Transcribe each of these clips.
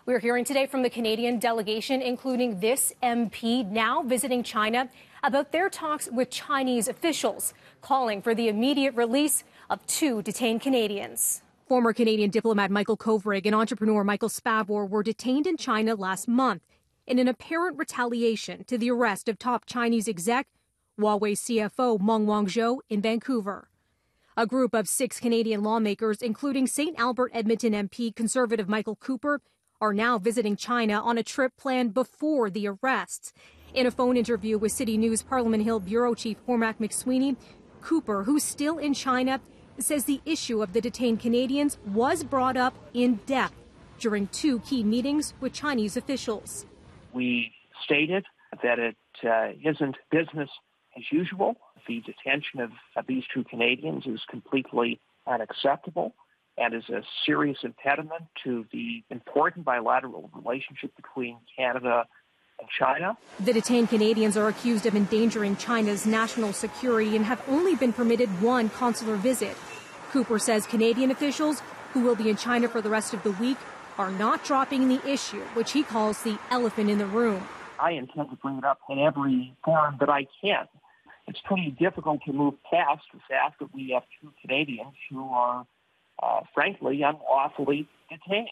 We're hearing today from the Canadian delegation, including this MP now visiting China, about their talks with Chinese officials, calling for the immediate release of 2 detained Canadians. Former Canadian diplomat Michael Kovrig and entrepreneur Michael Spavor were detained in China last month in an apparent retaliation to the arrest of top Chinese exec Huawei CFO Meng Wanzhou in Vancouver. A group of 6 Canadian lawmakers, including St. Albert Edmonton MP Conservative Michael Cooper, are now visiting China on a trip planned before the arrests. In a phone interview with City News Parliament Hill Bureau Chief Cormac McSweeney, Cooper, who's still in China, says the issue of the detained Canadians was brought up in depth during 2 key meetings with Chinese officials. We stated that it isn't business as usual. The detention of these 2 Canadians is completely unacceptable and is a serious impediment to the important bilateral relationship between Canada and China. The detained Canadians are accused of endangering China's national security and have only been permitted 1 consular visit. Cooper says Canadian officials, who will be in China for the rest of the week, are not dropping the issue, which he calls the elephant in the room. I intend to bring it up in every forum that I can. It's pretty difficult to move past the fact that we have 2 Canadians who are, frankly, unlawfully detained.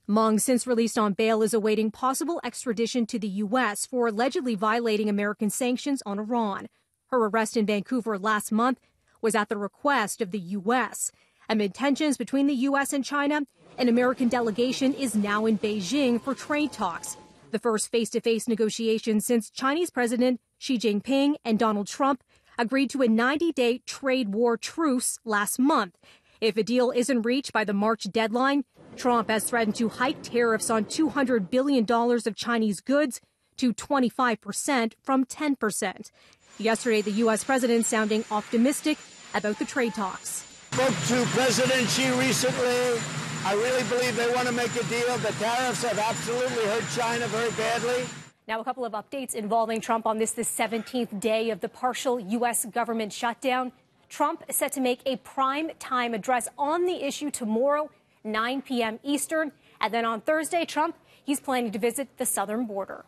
Meng, since released on bail, is awaiting possible extradition to the U.S. for allegedly violating American sanctions on Iran. Her arrest in Vancouver last month was at the request of the U.S. Amid tensions between the U.S. and China, an American delegation is now in Beijing for trade talks, the first face-to-face negotiation since Chinese President Xi Jinping and Donald Trump agreed to a 90-day trade war truce last month. If a deal isn't reached by the March deadline, Trump has threatened to hike tariffs on $200 billion of Chinese goods to 25% from 10%. Yesterday, the U.S. president sounding optimistic about the trade talks. Spoke to President Xi recently. I really believe they want to make a deal. The tariffs have absolutely hurt China very badly. Now, a couple of updates involving Trump on this the 17th day of the partial U.S. government shutdown. Trump is set to make a prime time address on the issue tomorrow, 9 p.m. Eastern. And then on Thursday, he's planning to visit the southern border.